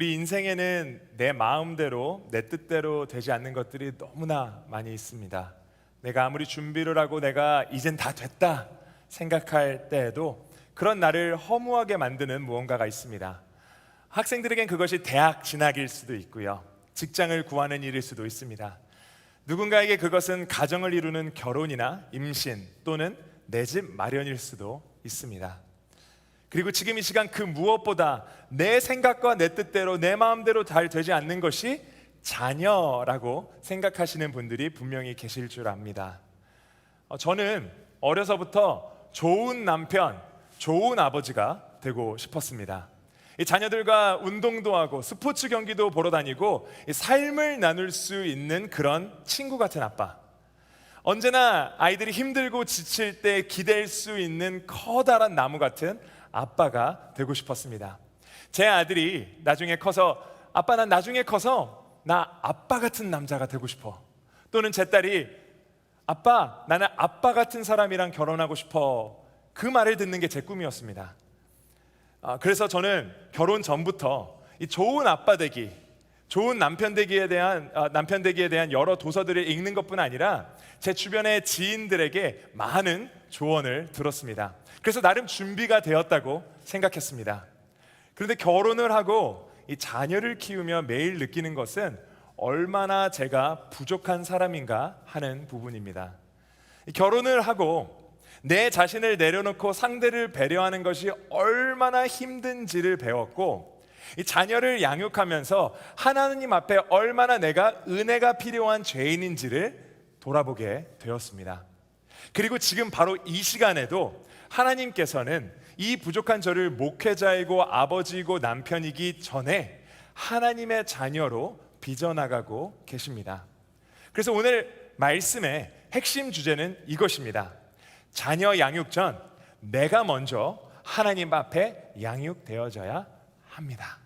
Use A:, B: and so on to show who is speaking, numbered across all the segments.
A: 우리 인생에는 내 마음대로, 내 뜻대로 되지 않는 것들이 너무나 많이 있습니다. 내가 아무리 준비를 하고 내가 이젠 다 됐다 생각할 때에도 그런 나를 허무하게 만드는 무언가가 있습니다. 학생들에겐 그것이 대학 진학일 수도 있고요, 직장을 구하는 일일 수도 있습니다. 누군가에게 그것은 가정을 이루는 결혼이나 임신 또는 내 집 마련일 수도 있습니다. 그리고 지금 이 시간 그 무엇보다 내 생각과 내 뜻대로 내 마음대로 잘 되지 않는 것이 자녀라고 생각하시는 분들이 분명히 계실 줄 압니다. 저는 어려서부터 좋은 남편, 좋은 아버지가 되고 싶었습니다. 이 자녀들과 운동도 하고 스포츠 경기도 보러 다니고 삶을 나눌 수 있는 그런 친구 같은 아빠, 언제나 아이들이 힘들고 지칠 때 기댈 수 있는 커다란 나무 같은 아빠가 되고 싶었습니다. 제 아들이 나중에 커서 아빠 난 나중에 커서 나 아빠 같은 남자가 되고 싶어, 또는 제 딸이 아빠 나는 아빠 같은 사람이랑 결혼하고 싶어, 그 말을 듣는 게 제 꿈이었습니다. 그래서 저는 결혼 전부터 이 좋은 아빠 되기, 좋은 남편 되기에 대한 여러 도서들을 읽는 것뿐 아니라 제 주변의 지인들에게 많은 조언을 들었습니다. 그래서 나름 준비가 되었다고 생각했습니다. 그런데 결혼을 하고 이 자녀를 키우며 매일 느끼는 것은 얼마나 제가 부족한 사람인가 하는 부분입니다. 결혼을 하고 내 자신을 내려놓고 상대를 배려하는 것이 얼마나 힘든지를 배웠고, 이 자녀를 양육하면서 하나님 앞에 얼마나 내가 은혜가 필요한 죄인인지를 돌아보게 되었습니다. 그리고 지금 바로 이 시간에도 하나님께서는 이 부족한 저를 목회자이고 아버지이고 남편이기 전에 하나님의 자녀로 빚어나가고 계십니다. 그래서 오늘 말씀의 핵심 주제는 이것입니다. 자녀 양육 전 내가 먼저 하나님 앞에 양육되어져야 합니다.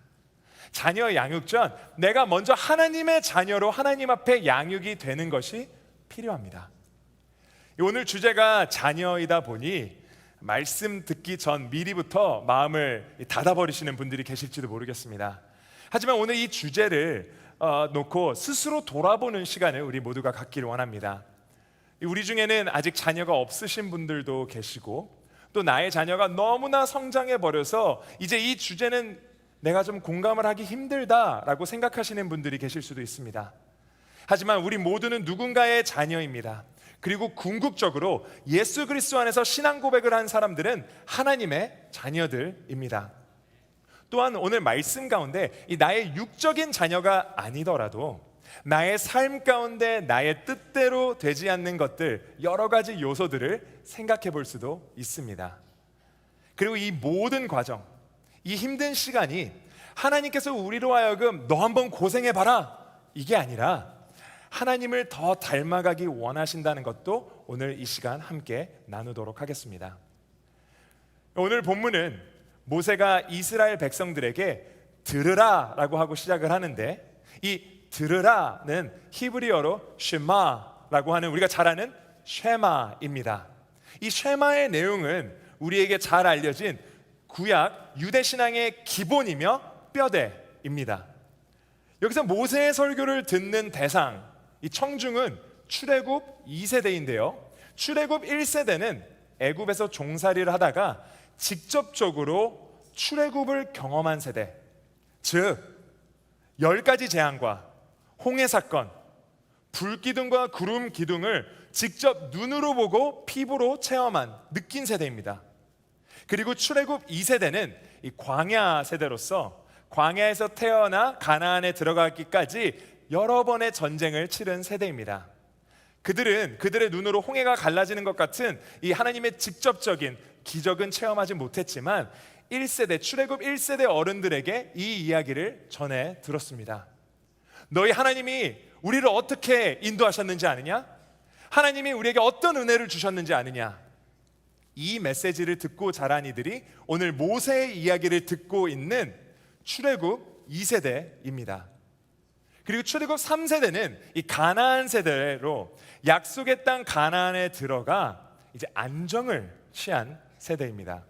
A: 자녀 양육 전 내가 먼저 하나님의 자녀로 하나님 앞에 양육이 되는 것이 필요합니다. 오늘 주제가 자녀이다 보니 말씀 듣기 전 미리부터 마음을 닫아버리시는 분들이 계실지도 모르겠습니다. 하지만 오늘 이 주제를 놓고 스스로 돌아보는 시간을 우리 모두가 갖기를 원합니다. 우리 중에는 아직 자녀가 없으신 분들도 계시고, 또 나의 자녀가 너무나 성장해버려서 이제 이 주제는 내가 좀 공감을 하기 힘들다라고 생각하시는 분들이 계실 수도 있습니다. 하지만 우리 모두는 누군가의 자녀입니다. 그리고 궁극적으로 예수 그리스도 안에서 신앙 고백을 한 사람들은 하나님의 자녀들입니다. 또한 오늘 말씀 가운데 이 나의 육적인 자녀가 아니더라도 나의 삶 가운데 나의 뜻대로 되지 않는 것들, 여러 가지 요소들을 생각해 볼 수도 있습니다. 그리고 이 모든 과정, 이 힘든 시간이 하나님께서 우리로 하여금 너 한번 고생해봐라 이게 아니라 하나님을 더 닮아가기 원하신다는 것도 오늘 이 시간 함께 나누도록 하겠습니다. 오늘 본문은 모세가 이스라엘 백성들에게 들으라라고 하고 시작을 하는데, 이 들으라는 히브리어로 쉐마라고 하는 우리가 잘 아는 쉐마입니다. 이 쉐마의 내용은 우리에게 잘 알려진 구약 유대 신앙의 기본이며 뼈대입니다. 여기서 모세의 설교를 듣는 대상, 이 청중은 출애굽 2세대인데요 출애굽 1세대는 애굽에서 종살이를 하다가 직접적으로 출애굽을 경험한 세대, 즉 10가지 재앙과 홍해 사건, 불기둥과 구름 기둥을 직접 눈으로 보고 피부로 체험한, 느낀 세대입니다. 그리고 출애굽 2세대는 이 광야 세대로서 광야에서 태어나 가나안에 들어가기까지 여러 번의 전쟁을 치른 세대입니다. 그들은 그들의 눈으로 홍해가 갈라지는 것 같은 이 하나님의 직접적인 기적은 체험하지 못했지만 1세대, 출애굽 1세대 어른들에게 이 이야기를 전해 들었습니다. 너희 하나님이 우리를 어떻게 인도하셨는지 아느냐? 하나님이 우리에게 어떤 은혜를 주셨는지 아느냐? 이 메시지를 듣고 자란 이들이 오늘 모세의 이야기를 듣고 있는 출애굽 2세대입니다. 그리고 출애굽 3세대는 이 가나안 세대로 약속의 땅 가나안에 들어가 이제 안정을 취한 세대입니다.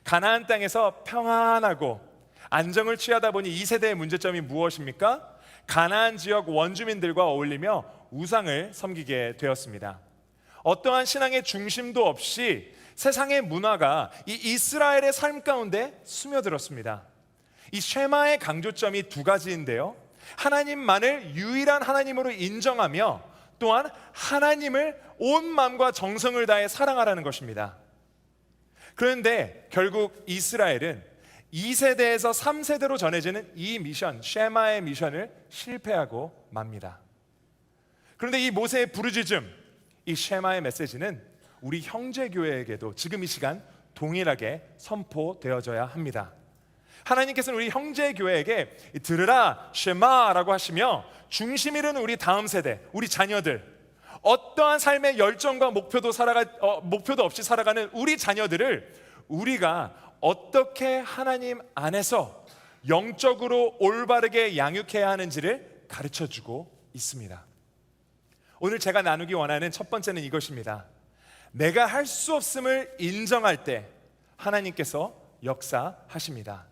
A: 가나안 땅에서 평안하고 안정을 취하다 보니 이 세대의 문제점이 무엇입니까? 가나안 지역 원주민들과 어울리며 우상을 섬기게 되었습니다. 어떠한 신앙의 중심도 없이 세상의 문화가 이 이스라엘의 삶 가운데 스며들었습니다. 이 쉐마의 강조점이 두 가지인데요, 하나님만을 유일한 하나님으로 인정하며 또한 하나님을 온 마음과 정성을 다해 사랑하라는 것입니다. 그런데 결국 이스라엘은 2세대에서 3세대로 전해지는 이 미션, 쉐마의 미션을 실패하고 맙니다. 그런데 이 모세의 부르짖음, 이 쉐마의 메시지는 우리 형제교회에게도 지금 이 시간 동일하게 선포되어져야 합니다. 하나님께서는 우리 형제교회에게 들으라 쉐마라고 하시며 중심 잃은 우리 다음 세대, 우리 자녀들, 어떠한 삶의 열정과 목표도 없이 살아가는 우리 자녀들을 우리가 어떻게 하나님 안에서 영적으로 올바르게 양육해야 하는지를 가르쳐주고 있습니다. 오늘 제가 나누기 원하는 첫 번째는 이것입니다. 내가 할 수 없음을 인정할 때 하나님께서 역사하십니다.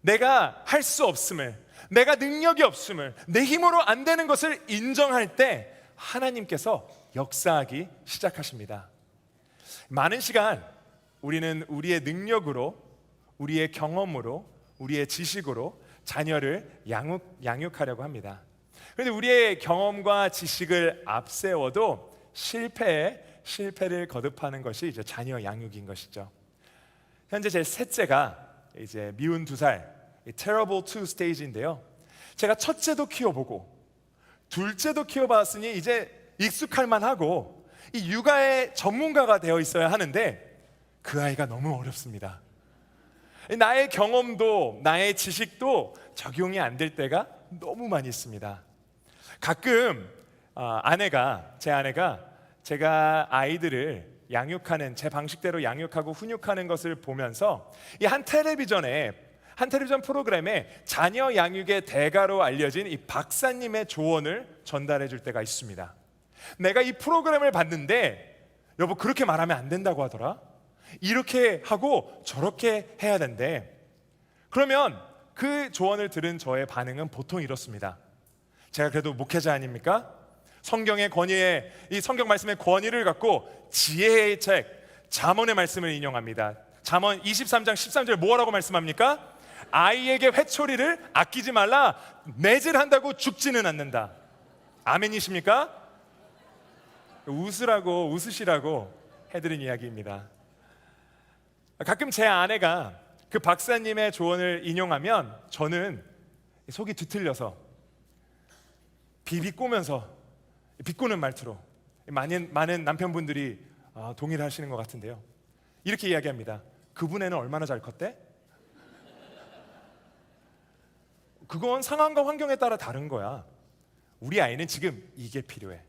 A: 내가 할 수 없음을, 내가 능력이 없음을, 내 힘으로 안 되는 것을 인정할 때 하나님께서 역사하기 시작하십니다. 많은 시간 우리는 우리의 능력으로, 우리의 경험으로, 우리의 지식으로 자녀를 양육하려고 합니다. 그런데 우리의 경험과 지식을 앞세워도 실패를 거듭하는 것이 이제 자녀 양육인 것이죠. 현재 제 셋째가 이제 미운 2살, terrible 2 스테이지인데요. 제가 첫째도 키워보고 둘째도 키워봤으니 이제 익숙할 만하고 이 육아의 전문가가 되어 있어야 하는데 그 아이가 너무 어렵습니다. 나의 경험도 나의 지식도 적용이 안 될 때가 너무 많이 있습니다. 가끔 제 아내가 제가 아이들을 양육하는, 제 방식대로 양육하고 훈육하는 것을 보면서 이 한 텔레비전 프로그램에 자녀 양육의 대가로 알려진 이 박사님의 조언을 전달해 줄 때가 있습니다. 내가 이 프로그램을 봤는데 여보 그렇게 말하면 안 된다고 하더라, 이렇게 하고 저렇게 해야 된대. 그러면 그 조언을 들은 저의 반응은 보통 이렇습니다. 제가 그래도 목회자 아닙니까? 성경의 권위에, 이 성경 말씀의 권위를 갖고 지혜의 책 잠언의 말씀을 인용합니다. 잠언 23장 13절 뭐라고 말씀합니까? 아이에게 회초리를 아끼지 말라, 매질한다고 죽지는 않는다. 아멘이십니까? 웃으시라고 해드린 이야기입니다. 가끔 제 아내가 그 박사님의 조언을 인용하면 저는 속이 뒤틀려서 비꼬는 말투로, 많은 남편분들이 동의를 하시는 것 같은데요, 이렇게 이야기합니다. 그분 애는 얼마나 잘 컸대? 그건 상황과 환경에 따라 다른 거야. 우리 아이는 지금 이게 필요해.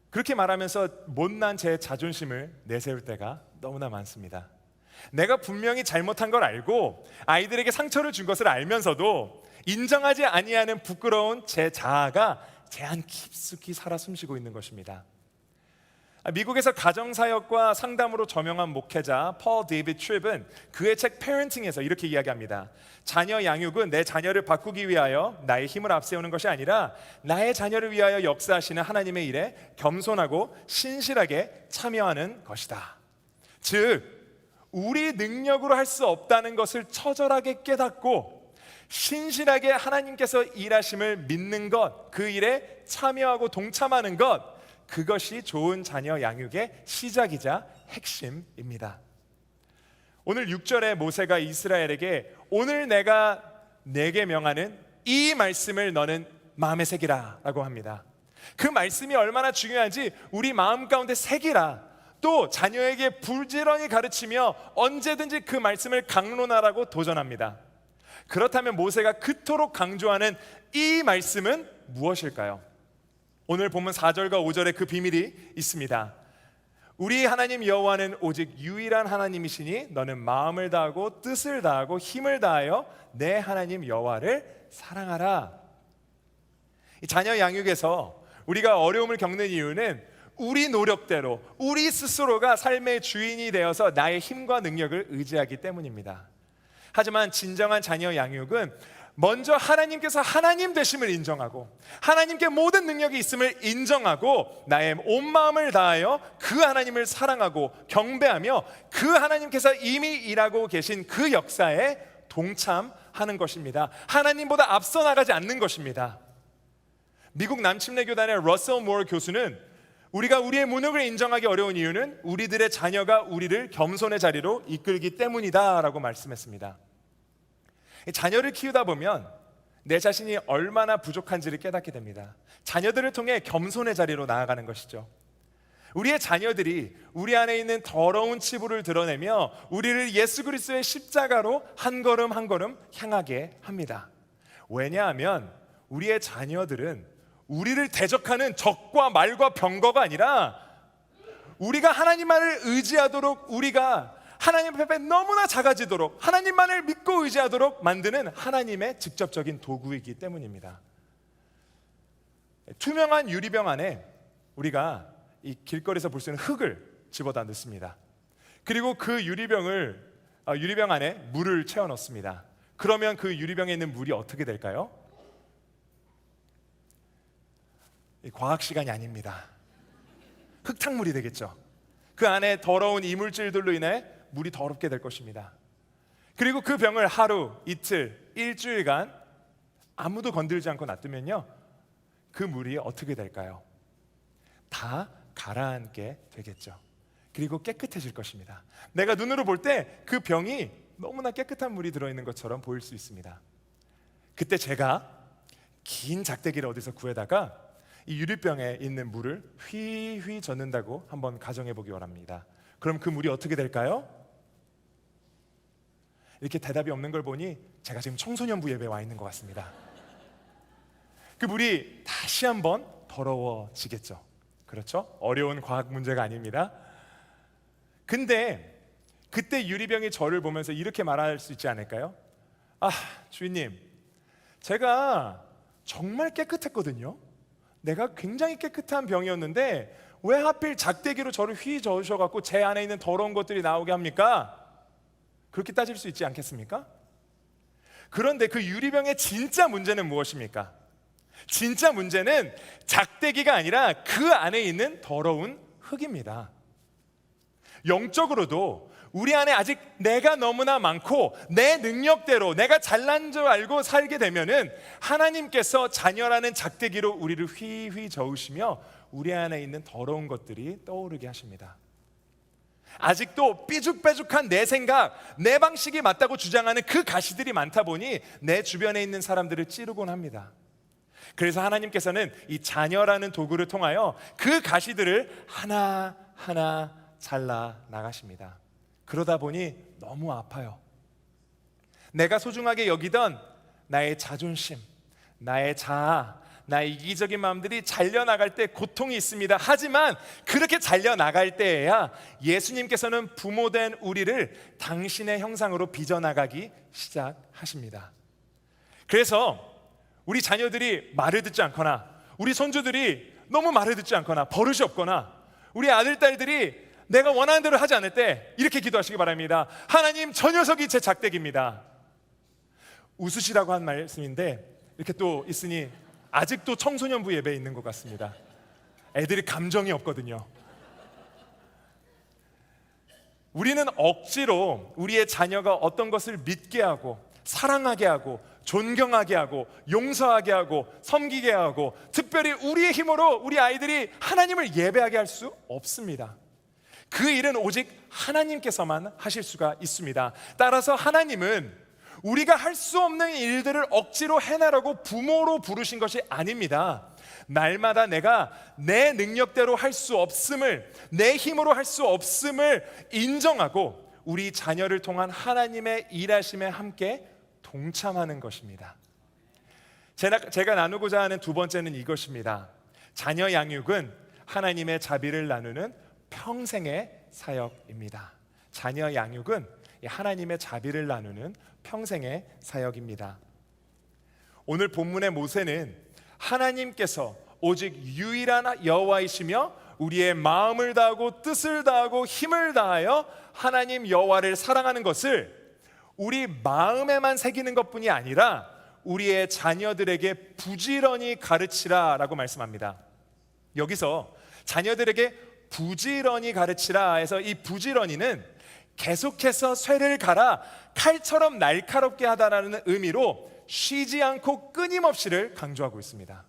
A: 그렇게 말하면서 못난 제 자존심을 내세울 때가 너무나 많습니다. 내가 분명히 잘못한 걸 알고 아이들에게 상처를 준 것을 알면서도 인정하지 아니하는 부끄러운 제 자아가 제 안 깊숙이 살아 숨쉬고 있는 것입니다. 미국에서 가정사역과 상담으로 저명한 목회자 폴 데이비드 트립은 그의 책 페런팅에서 이렇게 이야기합니다. 자녀 양육은 내 자녀를 바꾸기 위하여 나의 힘을 앞세우는 것이 아니라 나의 자녀를 위하여 역사하시는 하나님의 일에 겸손하고 신실하게 참여하는 것이다. 즉 우리 능력으로 할 수 없다는 것을 처절하게 깨닫고 신실하게 하나님께서 일하심을 믿는 것, 그 일에 참여하고 동참하는 것, 그것이 좋은 자녀 양육의 시작이자 핵심입니다. 오늘 6절에 모세가 이스라엘에게 오늘 내가 내게 명하는 이 말씀을 너는 마음에 새기라 라고 합니다. 그 말씀이 얼마나 중요한지 우리 마음 가운데 새기라, 또 자녀에게 부지런히 가르치며 언제든지 그 말씀을 강론하라고 도전합니다. 그렇다면 모세가 그토록 강조하는 이 말씀은 무엇일까요? 오늘 본문 4절과 5절에 그 비밀이 있습니다. 우리 하나님 여호와는 오직 유일한 하나님이시니 너는 마음을 다하고 뜻을 다하고 힘을 다하여 내 하나님 여호와를 사랑하라. 이 자녀 양육에서 우리가 어려움을 겪는 이유는 우리 노력대로 우리 스스로가 삶의 주인이 되어서 나의 힘과 능력을 의지하기 때문입니다. 하지만 진정한 자녀 양육은 먼저 하나님께서 하나님 되심을 인정하고 하나님께 모든 능력이 있음을 인정하고 나의 온 마음을 다하여 그 하나님을 사랑하고 경배하며 그 하나님께서 이미 일하고 계신 그 역사에 동참하는 것입니다. 하나님보다 앞서 나가지 않는 것입니다. 미국 남침례교단의 러셀 모어 교수는 우리가 우리의 무능을 인정하기 어려운 이유는 우리들의 자녀가 우리를 겸손의 자리로 이끌기 때문이다 라고 말씀했습니다. 자녀를 키우다 보면 내 자신이 얼마나 부족한지를 깨닫게 됩니다. 자녀들을 통해 겸손의 자리로 나아가는 것이죠. 우리의 자녀들이 우리 안에 있는 더러운 치부를 드러내며 우리를 예수 그리스도의 십자가로 한 걸음 한 걸음 향하게 합니다. 왜냐하면 우리의 자녀들은 우리를 대적하는 적과 말과 병거가 아니라 우리가 하나님만을 의지하도록, 우리가 하나님 앞에 너무나 작아지도록 하나님만을 믿고 의지하도록 만드는 하나님의 직접적인 도구이기 때문입니다. 투명한 유리병 안에 우리가 이 길거리에서 볼 수 있는 흙을 집어다 넣습니다. 그리고 그 유리병 안에 물을 채워 넣습니다. 그러면 그 유리병에 있는 물이 어떻게 될까요? 과학 시간이 아닙니다. 흙탕물이 되겠죠. 그 안에 더러운 이물질들로 인해 물이 더럽게 될 것입니다. 그리고 그 병을 하루, 이틀, 일주일간 아무도 건들지 않고 놔두면요, 그 물이 어떻게 될까요? 다 가라앉게 되겠죠. 그리고 깨끗해질 것입니다. 내가 눈으로 볼 때 그 병이 너무나 깨끗한 물이 들어있는 것처럼 보일 수 있습니다. 그때 제가 긴 작대기를 어디서 구해다가 이 유리병에 있는 물을 휘휘 젓는다고 한번 가정해 보기 원합니다. 그럼 그 물이 어떻게 될까요? 이렇게 대답이 없는 걸 보니 제가 지금 청소년부 예배에 와 있는 것 같습니다. 그 물이 다시 한번 더러워지겠죠. 그렇죠? 어려운 과학 문제가 아닙니다. 근데 그때 유리병이 저를 보면서 이렇게 말할 수 있지 않을까요? 아, 주인님, 제가 정말 깨끗했거든요. 내가 굉장히 깨끗한 병이었는데 왜 하필 작대기로 저를 휘 저으셔갖고 제 안에 있는 더러운 것들이 나오게 합니까? 그렇게 따질 수 있지 않겠습니까? 그런데 그 유리병의 진짜 문제는 무엇입니까? 진짜 문제는 작대기가 아니라 그 안에 있는 더러운 흙입니다. 영적으로도 우리 안에 아직 내가 너무나 많고 내 능력대로 내가 잘난 줄 알고 살게 되면은 하나님께서 자녀라는 작대기로 우리를 휘휘 저으시며 우리 안에 있는 더러운 것들이 떠오르게 하십니다. 아직도 삐죽빼죽한 내 생각, 내 방식이 맞다고 주장하는 그 가시들이 많다 보니 내 주변에 있는 사람들을 찌르곤 합니다. 그래서 하나님께서는 이 자녀라는 도구를 통하여 그 가시들을 하나하나 잘라 나가십니다. 그러다 보니 너무 아파요. 내가 소중하게 여기던 나의 자존심, 나의 자아, 나의 이기적인 마음들이 잘려나갈 때 고통이 있습니다. 하지만 그렇게 잘려나갈 때에야 예수님께서는 부모된 우리를 당신의 형상으로 빚어나가기 시작하십니다. 그래서 우리 자녀들이 말을 듣지 않거나 우리 손주들이 너무 말을 듣지 않거나 버릇이 없거나 우리 아들, 딸들이 내가 원하는 대로 하지 않을 때 이렇게 기도하시기 바랍니다. 하나님, 저 녀석이 제 작대기입니다. 웃으시라고 한 말씀인데 이렇게 또 있으니 아직도 청소년부 예배에 있는 것 같습니다. 애들이 감정이 없거든요. 우리는 억지로 우리의 자녀가 어떤 것을 믿게 하고 사랑하게 하고 존경하게 하고 용서하게 하고 섬기게 하고 특별히 우리의 힘으로 우리 아이들이 하나님을 예배하게 할 수 없습니다. 그 일은 오직 하나님께서만 하실 수가 있습니다. 따라서 하나님은 우리가 할 수 없는 일들을 억지로 해내라고 부모로 부르신 것이 아닙니다. 날마다 내가 내 능력대로 할 수 없음을, 내 힘으로 할 수 없음을 인정하고 우리 자녀를 통한 하나님의 일하심에 함께 동참하는 것입니다. 제가 나누고자 하는 두 번째는 이것입니다. 자녀 양육은 하나님의 자비를 나누는 평생의 사역입니다. 자녀 양육은 하나님의 자비를 나누는 평생의 사역입니다. 오늘 본문의 모세는 하나님께서 오직 유일한 여호와이시며 우리의 마음을 다하고 뜻을 다하고 힘을 다하여 하나님 여호와를 사랑하는 것을 우리 마음에만 새기는 것뿐이 아니라 우리의 자녀들에게 부지런히 가르치라 라고 말씀합니다. 여기서 자녀들에게 부지런히 가르치라 해서 이 부지런히는 계속해서 쇠를 갈아 칼처럼 날카롭게 하다라는 의미로 쉬지 않고 끊임없이를 강조하고 있습니다.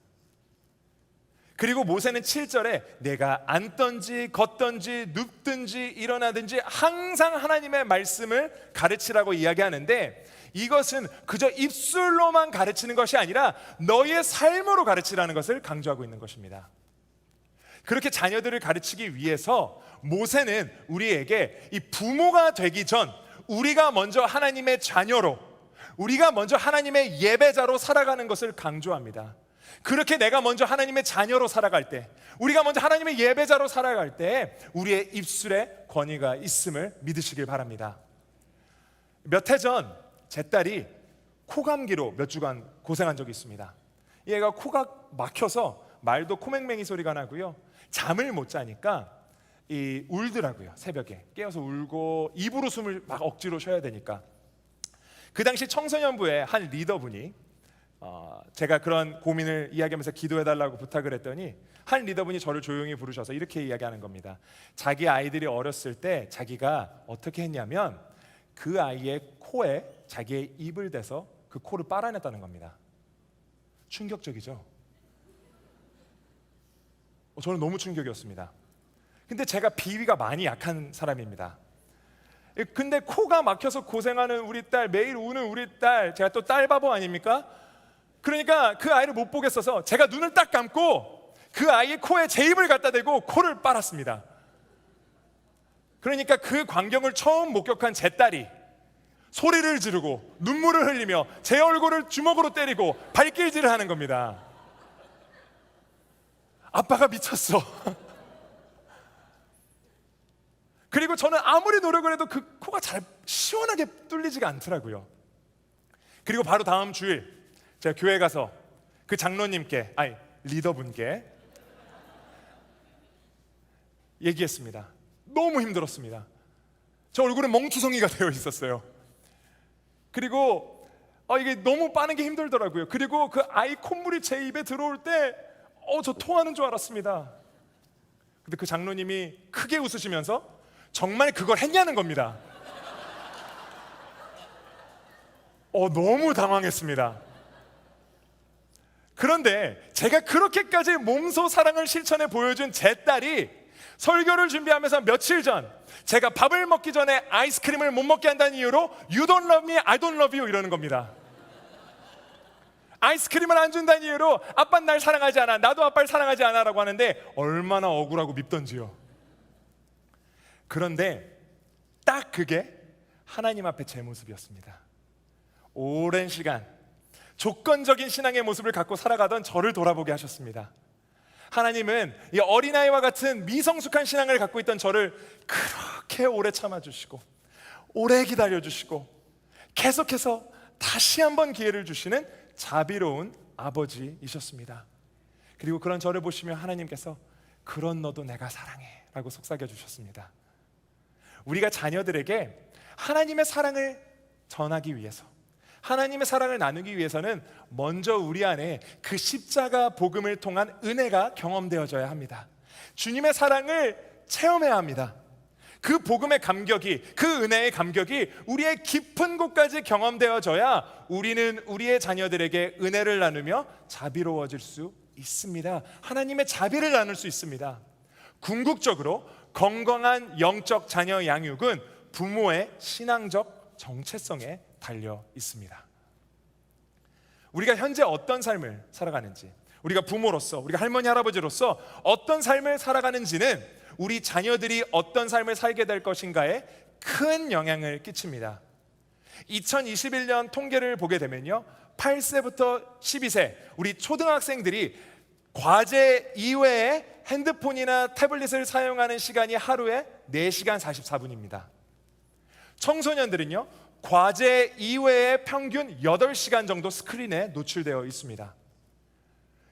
A: 그리고 모세는 7절에 내가 앉든지 걷든지 눕든지 일어나든지 항상 하나님의 말씀을 가르치라고 이야기하는데, 이것은 그저 입술로만 가르치는 것이 아니라 너희의 삶으로 가르치라는 것을 강조하고 있는 것입니다. 그렇게 자녀들을 가르치기 위해서 모세는 우리에게 이 부모가 되기 전 우리가 먼저 하나님의 자녀로, 우리가 먼저 하나님의 예배자로 살아가는 것을 강조합니다. 그렇게 내가 먼저 하나님의 자녀로 살아갈 때, 우리가 먼저 하나님의 예배자로 살아갈 때 우리의 입술에 권위가 있음을 믿으시길 바랍니다. 몇 해 전 제 딸이 코감기로 몇 주간 고생한 적이 있습니다. 얘가 코가 막혀서 말도 코맹맹이 소리가 나고요, 잠을 못 자니까 울더라고요. 새벽에 깨어서 울고 입으로 숨을 막 억지로 쉬어야 되니까. 그 당시 청소년부의 한 리더분이 제가 그런 고민을 이야기하면서 기도해달라고 부탁을 했더니 한 리더분이 저를 조용히 부르셔서 이렇게 이야기하는 겁니다. 자기 아이들이 어렸을 때 자기가 어떻게 했냐면 그 아이의 코에 자기의 입을 대서 그 코를 빨아냈다는 겁니다. 충격적이죠? 저는 너무 충격이었습니다. 근데 제가 비위가 많이 약한 사람입니다. 근데 코가 막혀서 고생하는 우리 딸, 매일 우는 우리 딸, 제가 또 딸바보 아닙니까? 그러니까 그 아이를 못 보겠어서 제가 눈을 딱 감고 그 아이의 코에 제 입을 갖다 대고 코를 빨았습니다. 그러니까 그 광경을 처음 목격한 제 딸이 소리를 지르고 눈물을 흘리며 제 얼굴을 주먹으로 때리고 발길질을 하는 겁니다. 아빠가 미쳤어. 그리고 저는 아무리 노력을 해도 그 코가 잘 시원하게 뚫리지가 않더라고요. 그리고 바로 다음 주일 제가 교회 가서 그 장로님께, 리더분께 얘기했습니다. 너무 힘들었습니다. 저 얼굴은 멍투성이가 되어 있었어요. 그리고 이게 너무 빠는 게 힘들더라고요. 그리고 그 아이 콧물이 제 입에 들어올 때 저 토하는 줄 알았습니다. 근데 그 장로님이 크게 웃으시면서 정말 그걸 했냐는 겁니다. 너무 당황했습니다. 그런데 제가 그렇게까지 몸소 사랑을 실천해 보여준 제 딸이 설교를 준비하면서 며칠 전 제가 밥을 먹기 전에 아이스크림을 못 먹게 한다는 이유로 You don't love me, I don't love you 이러는 겁니다. 아이스크림을 안 준다는 이유로 아빠는 날 사랑하지 않아, 나도 아빠를 사랑하지 않아 라고 하는데 얼마나 억울하고 밉던지요. 그런데 딱 그게 하나님 앞에 제 모습이었습니다. 오랜 시간 조건적인 신앙의 모습을 갖고 살아가던 저를 돌아보게 하셨습니다. 하나님은 이 어린아이와 같은 미성숙한 신앙을 갖고 있던 저를 그렇게 오래 참아주시고 오래 기다려주시고 계속해서 다시 한번 기회를 주시는 자비로운 아버지이셨습니다. 그리고 그런 저를 보시며 하나님께서 그런 너도 내가 사랑해 라고 속삭여 주셨습니다. 우리가 자녀들에게 하나님의 사랑을 전하기 위해서, 하나님의 사랑을 나누기 위해서는 먼저 우리 안에 그 십자가 복음을 통한 은혜가 경험되어져야 합니다. 주님의 사랑을 체험해야 합니다. 그 복음의 감격이, 그 은혜의 감격이 우리의 깊은 곳까지 경험되어져야 우리는 우리의 자녀들에게 은혜를 나누며 자비로워질 수 있습니다. 하나님의 자비를 나눌 수 있습니다. 궁극적으로 건강한 영적 자녀 양육은 부모의 신앙적 정체성에 달려 있습니다. 우리가 현재 어떤 삶을 살아가는지, 우리가 부모로서, 우리가 할머니 할아버지로서 어떤 삶을 살아가는지는 우리 자녀들이 어떤 삶을 살게 될 것인가에 큰 영향을 끼칩니다. 2021년 통계를 보게 되면요, 8세부터 12세 우리 초등학생들이 과제 이외에 핸드폰이나 태블릿을 사용하는 시간이 하루에 4시간 44분입니다. 청소년들은요, 과제 이외에 평균 8시간 정도 스크린에 노출되어 있습니다.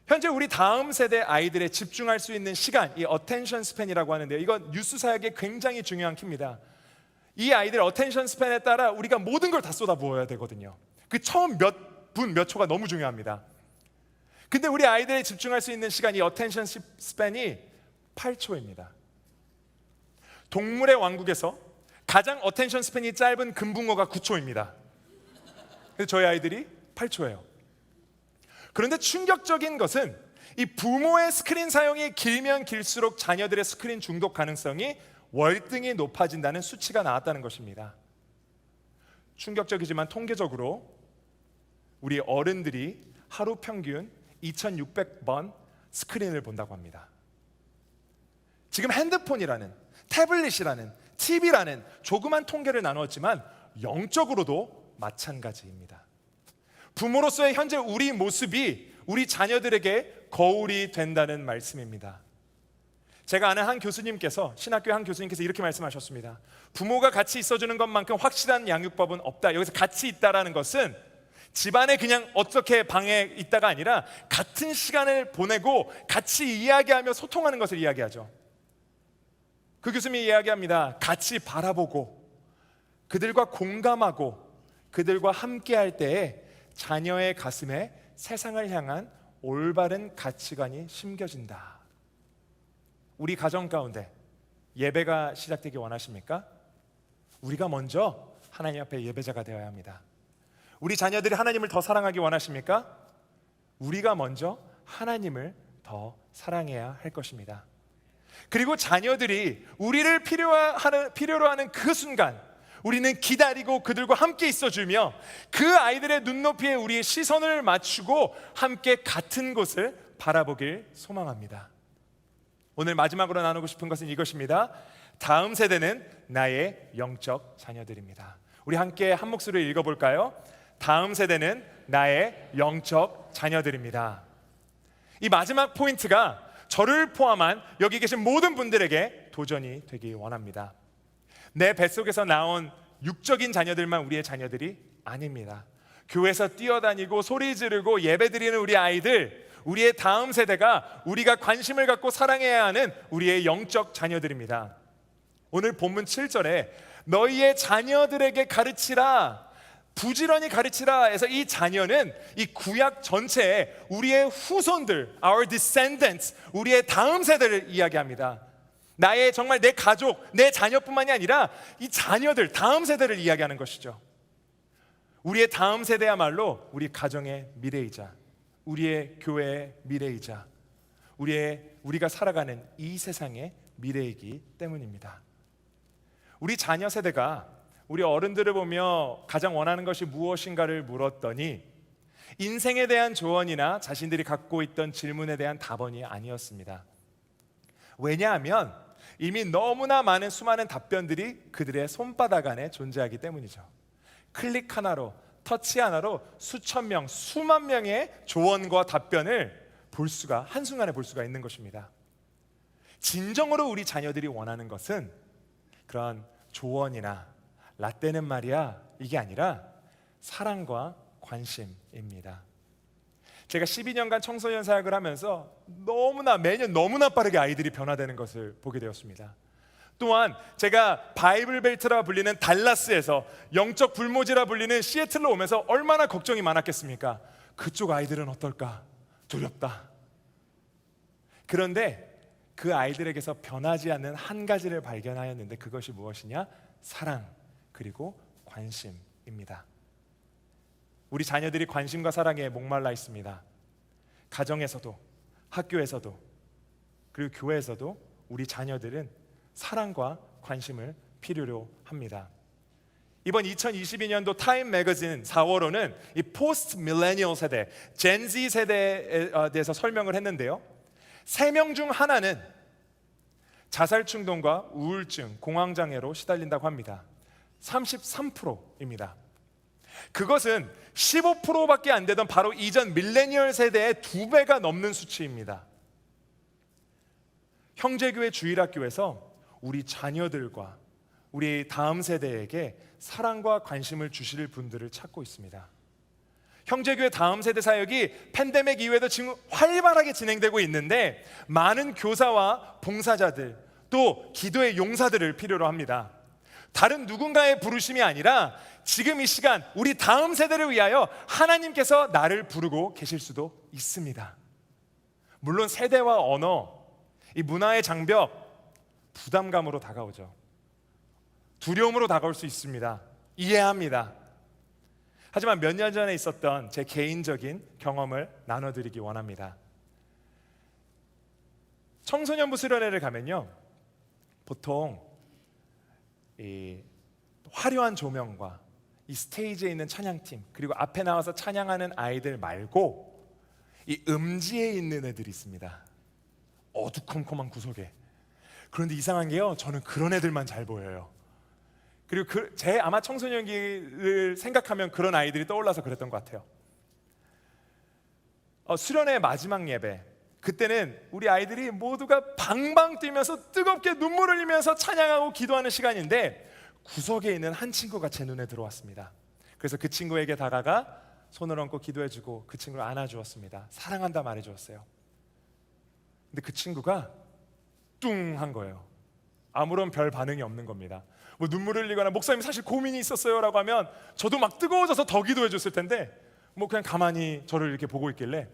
A: 현재 우리 다음 세대 아이들의 집중할 수 있는 시간, 이 어텐션 스팬이라고 하는데요, 이건 뉴스 사역에 굉장히 중요한 키입니다. 이 아이들 어텐션 스팬에 따라 우리가 모든 걸 다 쏟아부어야 되거든요. 그 처음 몇 분, 몇 초가 너무 중요합니다. 근데 우리 아이들이 집중할 수 있는 시간이 어텐션 스팬이 8초입니다. 동물의 왕국에서 가장 어텐션 스팬이 짧은 금붕어가 9초입니다. 그래서 저희 아이들이 8초예요. 그런데 충격적인 것은 이 부모의 스크린 사용이 길면 길수록 자녀들의 스크린 중독 가능성이 월등히 높아진다는 수치가 나왔다는 것입니다. 충격적이지만 통계적으로 우리 어른들이 하루 평균 2600번 스크린을 본다고 합니다. 지금 핸드폰이라는, 태블릿이라는, TV라는 조그만 통계를 나누었지만 영적으로도 마찬가지입니다. 부모로서의 현재 우리 모습이 우리 자녀들에게 거울이 된다는 말씀입니다. 제가 아는 한 교수님께서, 신학교 한 교수님께서 이렇게 말씀하셨습니다. 부모가 같이 있어주는 것만큼 확실한 양육법은 없다. 여기서 같이 있다라는 것은 집안에 그냥 어떻게 방에 있다가 아니라 같은 시간을 보내고 같이 이야기하며 소통하는 것을 이야기하죠. 그 교수님이 이야기합니다. 같이 바라보고 그들과 공감하고 그들과 함께할 때에 자녀의 가슴에 세상을 향한 올바른 가치관이 심겨진다. 우리 가정 가운데 예배가 시작되기 원하십니까? 우리가 먼저 하나님 앞에 예배자가 되어야 합니다. 우리 자녀들이 하나님을 더 사랑하기 원하십니까? 우리가 먼저 하나님을 더 사랑해야 할 것입니다. 그리고 자녀들이 우리를 필요로 하는 그 순간 우리는 기다리고 그들과 함께 있어주며 그 아이들의 눈높이에 우리의 시선을 맞추고 함께 같은 곳을 바라보길 소망합니다. 오늘 마지막으로 나누고 싶은 것은 이것입니다. 다음 세대는 나의 영적 자녀들입니다. 우리 함께 한 목소리로 읽어볼까요? 다음 세대는 나의 영적 자녀들입니다. 이 마지막 포인트가 저를 포함한 여기 계신 모든 분들에게 도전이 되기 원합니다. 내 뱃속에서 나온 육적인 자녀들만 우리의 자녀들이 아닙니다. 교회에서 뛰어다니고 소리 지르고 예배드리는 우리 아이들, 우리의 다음 세대가 우리가 관심을 갖고 사랑해야 하는 우리의 영적 자녀들입니다. 오늘 본문 7절에 너희의 자녀들에게 가르치라, 부지런히 가르치라 해서 이 자녀는 이 구약 전체에 우리의 후손들, our descendants, 우리의 다음 세대를 이야기합니다. 나의 정말 내 가족, 내 자녀뿐만이 아니라 이 자녀들, 다음 세대를 이야기하는 것이죠. 우리의 다음 세대야말로 우리 가정의 미래이자 우리의 교회의 미래이자 우리가 살아가는 이 세상의 미래이기 때문입니다. 우리 자녀 세대가 우리 어른들을 보며 가장 원하는 것이 무엇인가를 물었더니 인생에 대한 조언이나 자신들이 갖고 있던 질문에 대한 답변이 아니었습니다. 왜냐하면 이미 너무나 많은 수많은 답변들이 그들의 손바닥 안에 존재하기 때문이죠. 클릭 하나로, 터치 하나로 수천 명, 수만 명의 조언과 답변을 한순간에 볼 수가 있는 것입니다. 진정으로 우리 자녀들이 원하는 것은 그런 조언이나 라떼는 말이야, 이게 아니라 사랑과 관심입니다. 제가 12년간 청소년 사역을 하면서 매년 너무나 빠르게 아이들이 변화되는 것을 보게 되었습니다. 또한 제가 바이블 벨트라 불리는 달라스에서 영적 불모지라 불리는 시애틀로 오면서 얼마나 걱정이 많았겠습니까? 그쪽 아이들은 어떨까? 두렵다. 그런데 그 아이들에게서 변하지 않는 한 가지를 발견하였는데 그것이 무엇이냐? 사랑 그리고 관심입니다. 우리 자녀들이 관심과 사랑에 목말라 있습니다. 가정에서도, 학교에서도, 그리고 교회에서도 우리 자녀들은 사랑과 관심을 필요로 합니다. 이번 2022년도 타임 매거진 4월호는 이 포스트 밀레니얼 세대, 젠지 세대에 대해서 설명을 했는데요. 3명 중 하나는 자살 충동과 우울증, 공황장애로 시달린다고 합니다. 33%입니다. 그것은 15%밖에 안 되던 바로 이전 밀레니얼 세대의 2배가 넘는 수치입니다. 형제교회 주일학교에서 우리 자녀들과 우리 다음 세대에게 사랑과 관심을 주실 분들을 찾고 있습니다. 형제교회 다음 세대 사역이 팬데믹 이후에도 지금 활발하게 진행되고 있는데 많은 교사와 봉사자들 또 기도의 용사들을 필요로 합니다. 다른 누군가의 부르심이 아니라 지금 이 시간 우리 다음 세대를 위하여 하나님께서 나를 부르고 계실 수도 있습니다. 물론 세대와 언어, 이 문화의 장벽 부담감으로 다가오죠. 두려움으로 다가올 수 있습니다. 이해합니다. 하지만 몇 년 전에 있었던 제 개인적인 경험을 나눠드리기 원합니다. 청소년부 수련회를 가면요, 보통 이 화려한 조명과 이 스테이지에 있는 찬양팀 그리고 앞에 나와서 찬양하는 아이들 말고 이 음지에 있는 애들이 있습니다. 어두컴컴한 구석에. 그런데 이상한 게요, 저는 그런 애들만 잘 보여요. 그리고 제 아마 청소년기를 생각하면 그런 아이들이 떠올라서 그랬던 것 같아요. 수련회 마지막 예배, 그때는 우리 아이들이 모두가 방방 뛰면서 뜨겁게 눈물 흘리면서 찬양하고 기도하는 시간인데 구석에 있는 한 친구가 제 눈에 들어왔습니다. 그래서 그 친구에게 다가가 손을 얹고 기도해주고 그 친구를 안아주었습니다. 사랑한다 말해주었어요. 근데 그 친구가 뚱한 거예요. 아무런 별 반응이 없는 겁니다. 뭐 눈물 흘리거나 목사님 사실 고민이 있었어요 라고 하면 저도 막 뜨거워져서 더 기도해 줬을 텐데 뭐 그냥 가만히 저를 이렇게 보고 있길래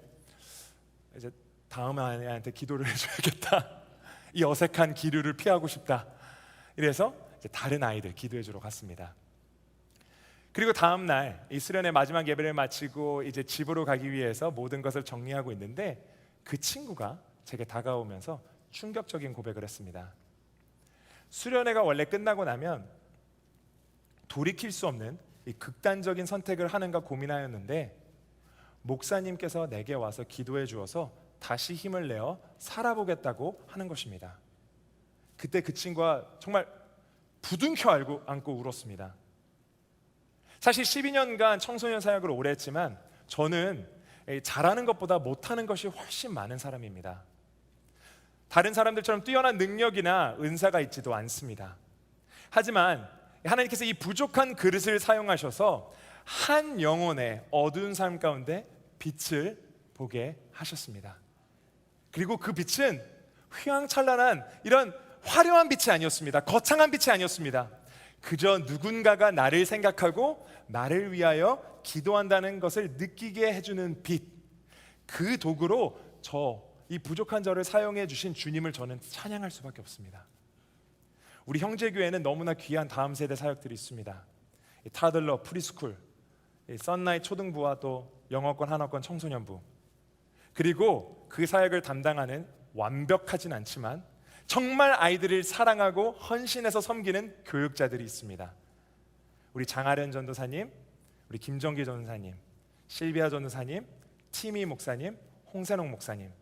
A: 이제 다음 아이한테 기도를 해줘야겠다, 이 어색한 기류를 피하고 싶다, 이래서 이제 다른 아이들 기도해 주러 갔습니다. 그리고 다음 날 이 수련회 마지막 예배를 마치고 이제 집으로 가기 위해서 모든 것을 정리하고 있는데 그 친구가 제게 다가오면서 충격적인 고백을 했습니다. 수련회가 원래 끝나고 나면 돌이킬 수 없는 이 극단적인 선택을 하는가 고민하였는데 목사님께서 내게 와서 기도해 주어서 다시 힘을 내어 살아보겠다고 하는 것입니다. 그때 그 친구가 정말 부둥켜 안고 울었습니다. 사실 12년간 청소년 사역을 오래 했지만 저는 잘하는 것보다 못하는 것이 훨씬 많은 사람입니다. 다른 사람들처럼 뛰어난 능력이나 은사가 있지도 않습니다. 하지만 하나님께서 이 부족한 그릇을 사용하셔서 한 영혼의 어두운 삶 가운데 빛을 보게 하셨습니다. 그리고 그 빛은 휘황찬란한 이런 화려한 빛이 아니었습니다. 거창한 빛이 아니었습니다. 그저 누군가가 나를 생각하고 나를 위하여 기도한다는 것을 느끼게 해주는 빛, 그 도구로 이 부족한 저를 사용해 주신 주님을 저는 찬양할 수밖에 없습니다. 우리 형제교회는 너무나 귀한 다음 세대 사역들이 있습니다. 타들러, 프리스쿨, 썬나잇 초등부와 또 영어권, 한어권 청소년부, 그리고 그 사역을 담당하는 완벽하진 않지만 정말 아이들을 사랑하고 헌신해서 섬기는 교육자들이 있습니다. 우리 장아련 전도사님, 우리 김정기 전도사님, 실비아 전도사님, 티미 목사님, 홍세농 목사님,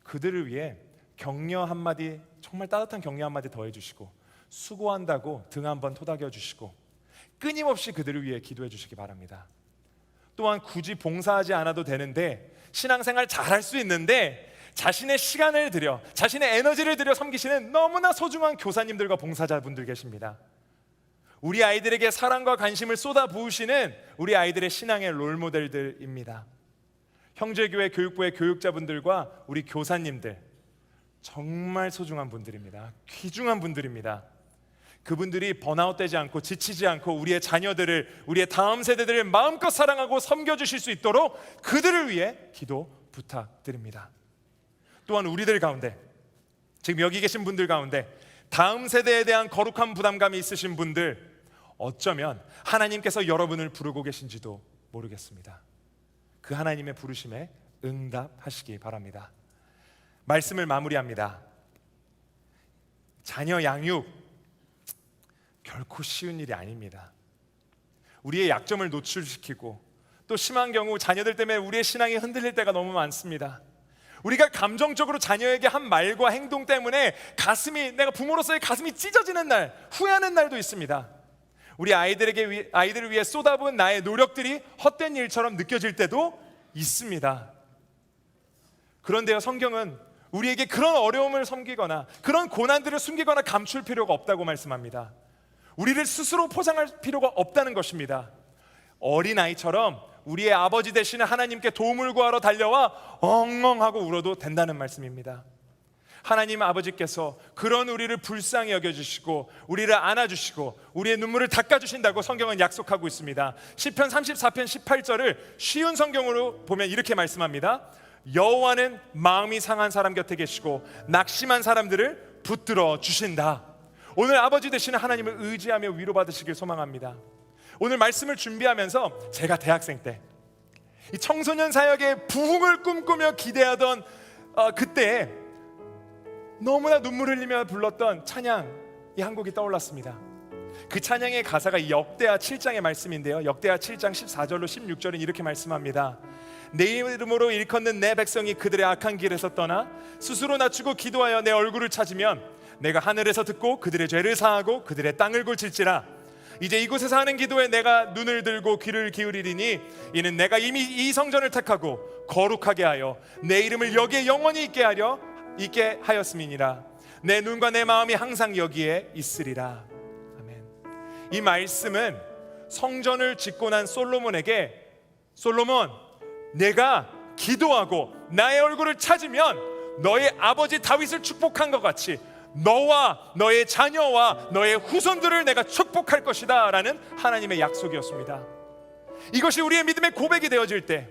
A: 그들을 위해 격려 한마디, 정말 따뜻한 격려 한마디 더해 주시고 수고한다고 등 한번 토닥여 주시고 끊임없이 그들을 위해 기도해 주시기 바랍니다. 또한 굳이 봉사하지 않아도 되는데 신앙생활 잘할 수 있는데 자신의 시간을 들여, 자신의 에너지를 들여 섬기시는 너무나 소중한 교사님들과 봉사자분들 계십니다. 우리 아이들에게 사랑과 관심을 쏟아 부으시는 우리 아이들의 신앙의 롤모델들입니다. 형제교회 교육부의 교육자분들과 우리 교사님들, 정말 소중한 분들입니다. 귀중한 분들입니다. 그분들이 번아웃되지 않고 지치지 않고 우리의 자녀들을, 우리의 다음 세대들을 마음껏 사랑하고 섬겨주실 수 있도록 그들을 위해 기도 부탁드립니다. 또한 우리들 가운데, 지금 여기 계신 분들 가운데 다음 세대에 대한 거룩한 부담감이 있으신 분들, 어쩌면 하나님께서 여러분을 부르고 계신지도 모르겠습니다. 그 하나님의 부르심에 응답하시기 바랍니다. 말씀을 마무리합니다. 자녀 양육 결코 쉬운 일이 아닙니다. 우리의 약점을 노출시키고 또 심한 경우 자녀들 때문에 우리의 신앙이 흔들릴 때가 너무 많습니다. 우리가 감정적으로 자녀에게 한 말과 행동 때문에 내가 부모로서의 가슴이 찢어지는 날, 후회하는 날도 있습니다. 우리 아이들을 위해 쏟아부은 나의 노력들이 헛된 일처럼 느껴질 때도 있습니다. 그런데요, 성경은 우리에게 그런 어려움을 섬기거나 그런 고난들을 숨기거나 감출 필요가 없다고 말씀합니다. 우리를 스스로 포장할 필요가 없다는 것입니다. 어린아이처럼 우리의 아버지 되시는 하나님께 도움을 구하러 달려와 엉엉하고 울어도 된다는 말씀입니다. 하나님 아버지께서 그런 우리를 불쌍히 여겨주시고 우리를 안아주시고 우리의 눈물을 닦아주신다고 성경은 약속하고 있습니다. 시편 34편 18절을 쉬운 성경으로 보면 이렇게 말씀합니다. 여호와는 마음이 상한 사람 곁에 계시고 낙심한 사람들을 붙들어 주신다. 오늘 아버지 되시는 하나님을 의지하며 위로받으시길 소망합니다. 오늘 말씀을 준비하면서 제가 대학생 때 이 청소년 사역의 부흥을 꿈꾸며 기대하던 그때 너무나 눈물 흘리며 불렀던 찬양이 한 곡이 떠올랐습니다. 그 찬양의 가사가 역대하 7장의 말씀인데요, 역대하 7장 14절로 16절은 이렇게 말씀합니다. 내 이름으로 일컫는 내 백성이 그들의 악한 길에서 떠나 스스로 낮추고 기도하여 내 얼굴을 찾으면 내가 하늘에서 듣고 그들의 죄를 사하고 그들의 땅을 고칠지라. 이제 이곳에서 하는 기도에 내가 눈을 들고 귀를 기울이리니 이는 내가 이미 이 성전을 택하고 거룩하게 하여 내 이름을 여기에 영원히 있게 하였음이니라. 내 눈과 내 마음이 항상 여기에 있으리라. 아멘. 이 말씀은 성전을 짓고 난 솔로몬에게 솔로몬, 내가 기도하고 나의 얼굴을 찾으면 너의 아버지 다윗을 축복한 것 같이 너와 너의 자녀와 너의 후손들을 내가 축복할 것이다 라는 하나님의 약속이었습니다. 이것이 우리의 믿음의 고백이 되어질 때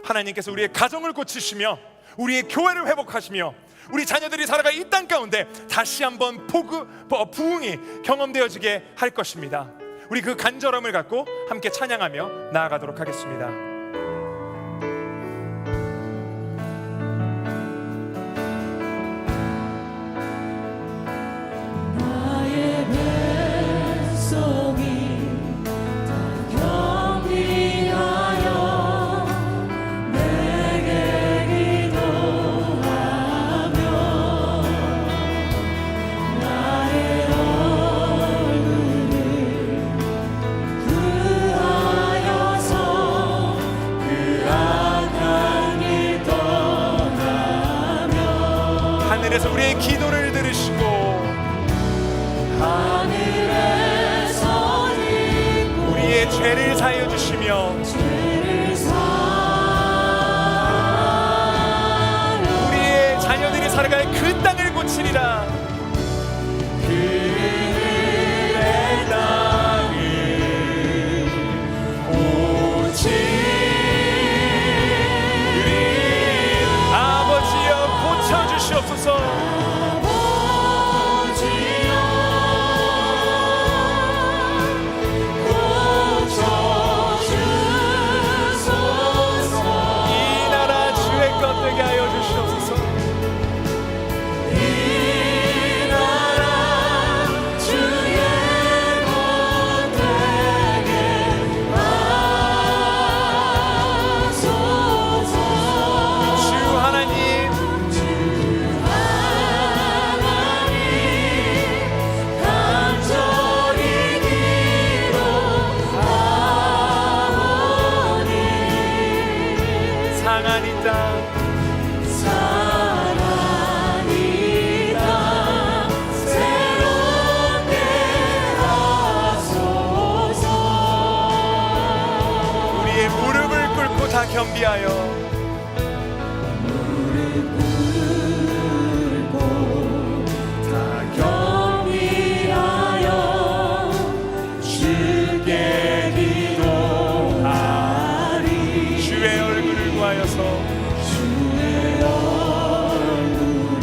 A: 하나님께서 우리의 가정을 고치시며 우리의 교회를 회복하시며 우리 자녀들이 살아갈 이 땅 가운데 다시 한번 부흥이 경험되어지게 할 것입니다. 우리 그 간절함을 갖고 함께 찬양하며 나아가도록 하겠습니다. 하늘에서 우리의 기도를 들으시고 하늘에서 우리의 죄를 사하여 주시며 우리의 자녀들이 살아갈 그 땅을 고치리라. 그의 땅을 고치리. 아버지여 고쳐주시옵소서. 다 겸비하여 무릎 꿇고 다 겸비하여 주께 기도하리. 주의 얼굴을 구하여서 주의 얼굴을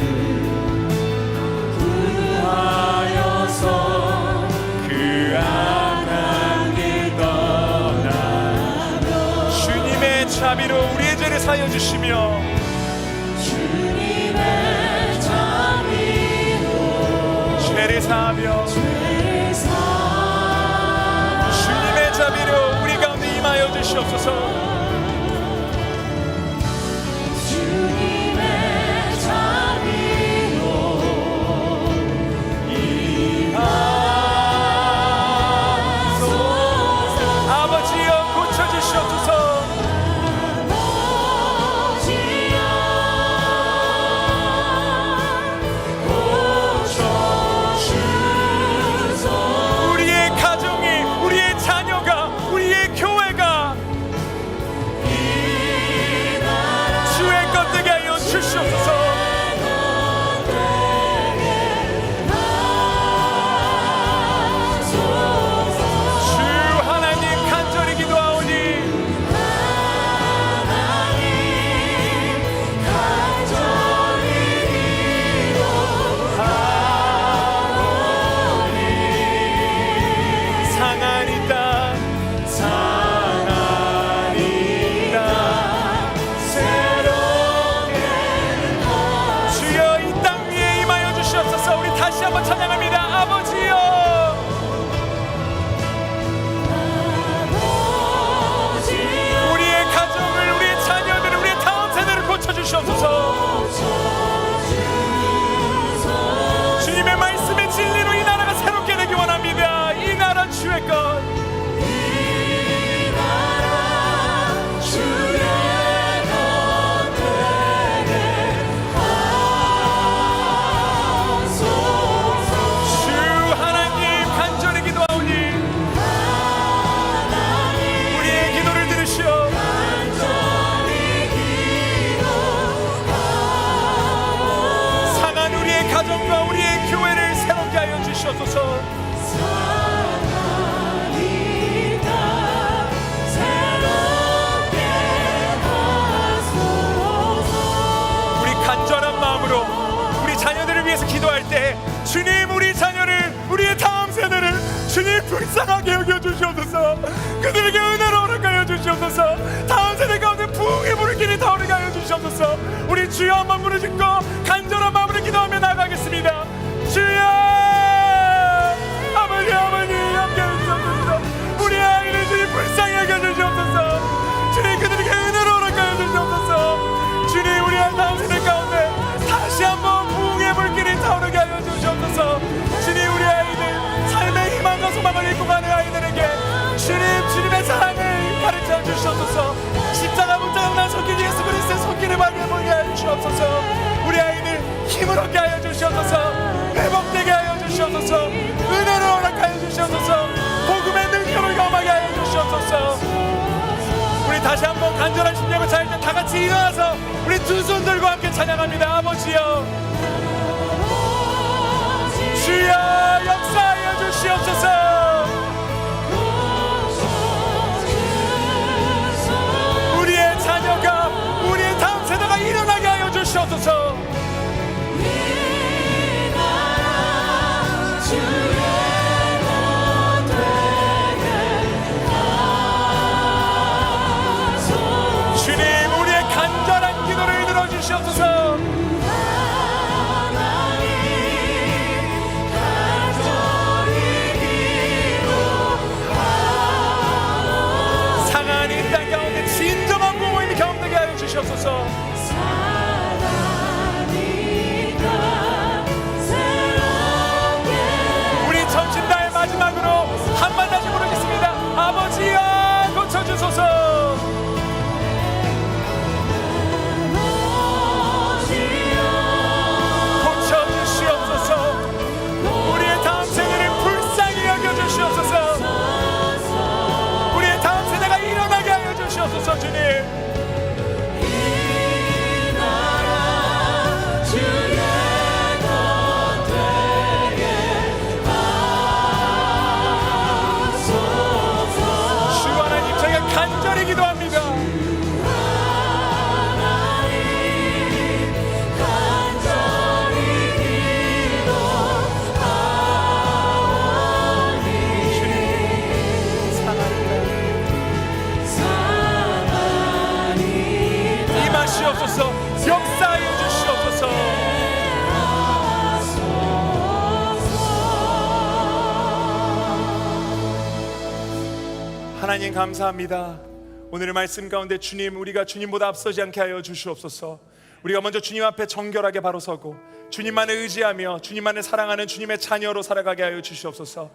A: 구하여서 그 악한 길 떠나며 주님의 자비로 우리의 죄를 사하여 주시며 주님의 자비로 죄를 사하며 주님의 자비로 우리 가운데 임하여 주시옵소서. 주님의 자비로 임하여 위해서 기도할 때 주님 우리 자녀를, 우리의 다음 세대를 주님 불쌍하게 여겨 주시옵소서. 그들에게 은혜로 허락하여 주시옵소서. 다음 세대 가운데 부흥의 물길이 타오르게 하여 주시옵소서. 우리 주여 한번 부르짖고 간절한 마음으로 기도하며 나가겠습니다. 주여, 아버지 함께 해주시옵소서. 우리 아이를 주님 불쌍히 여겨 주시옵소서. 주님 그들에게 은혜로 허락하여 주시옵소서. 주님 우리 다음 세대 가운데 다시 한번 부흥의 물길이 타오르게 하여 주시옵소서. 주님 우리 아이들 삶의 희망과 소망을 입고 가는 아이들에게 주님의 사랑을 가르쳐 주시옵소서. 십자가 목자가 난 손길 예수 그리스도의 손길을 발견하게 하여 주시옵소서. 우리 아이들 힘을 얻게 하여 주시옵소서. 회복되게 하여 주시옵소서. 은혜를 허락하여 주시옵소서. 복음의 능력을 경험하게 하여 주시옵소서. 우리 다시 한번 간절한 심령을 차릴 때 다 같이 일어나서 우리 두 손 들고 함께 찬양합니다. 아버지여, 주여 역사하여 주시옵소서. 우리의 자녀가, 우리의 다음 세대가 일어나게 하여 주시옵소서. 주님 우리의 간절한 기도를 들어주시옵소서. 상한 이 땅 가운데 진정한 복음이 경험되게 하여 주시옵소서. 우리 전신다의 마지막으로 한번 다시 부르겠습니다. 아버지여 고쳐주소서. 고쳐주시옵소서. 우리의 다음 세대를 불쌍히 여겨주시옵소서. 우리의 다음 세대가 일어나게 하여 주시옵소서. 주님 간절히 기도합니다. 임하시옵소서. 역사하여 주시옵소서. 하나님 감사합니다. 오늘의 말씀 가운데 주님, 우리가 주님보다 앞서지 않게 하여 주시옵소서. 우리가 먼저 주님 앞에 정결하게 바로 서고 주님만을 의지하며 주님만을 사랑하는 주님의 자녀로 살아가게 하여 주시옵소서.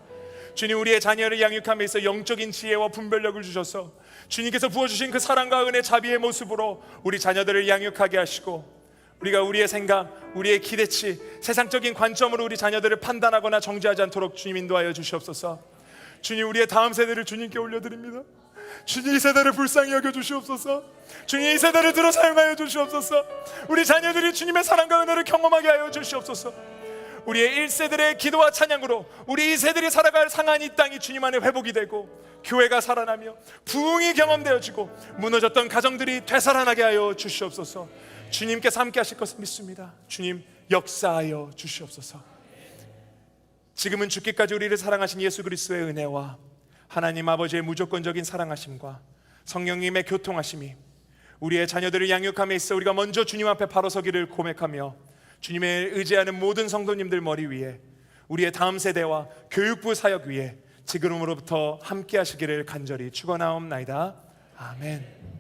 A: 주님 우리의 자녀를 양육함에 있어 영적인 지혜와 분별력을 주셔서 주님께서 부어주신 그 사랑과 은혜, 자비의 모습으로 우리 자녀들을 양육하게 하시고 우리가 우리의 생각, 우리의 기대치, 세상적인 관점으로 우리 자녀들을 판단하거나 정죄하지 않도록 주님 인도하여 주시옵소서. 주님 우리의 다음 세대를 주님께 올려드립니다. 주님 이 세대를 불쌍히 여겨 주시옵소서. 주님 이 세대를 들어 사용하여 주시옵소서. 우리 자녀들이 주님의 사랑과 은혜를 경험하게 하여 주시옵소서. 우리의 1세들의 기도와 찬양으로 우리 2세들이 살아갈 상한 이 땅이 주님 안에 회복이 되고 교회가 살아나며 부흥이 경험되어지고 무너졌던 가정들이 되살아나게 하여 주시옵소서. 주님께서 함께 하실 것을 믿습니다. 주님 역사하여 주시옵소서. 지금은 죽기까지 우리를 사랑하신 예수 그리스도의 은혜와 하나님 아버지의 무조건적인 사랑하심과 성령님의 교통하심이 우리의 자녀들을 양육함에 있어 우리가 먼저 주님 앞에 바로 서기를 고백하며 주님의 의지하는 모든 성도님들 머리 위에 우리의 다음 세대와 교육부 사역 위에 지금으로부터 함께 하시기를 간절히 축원하옵나이다. 아멘.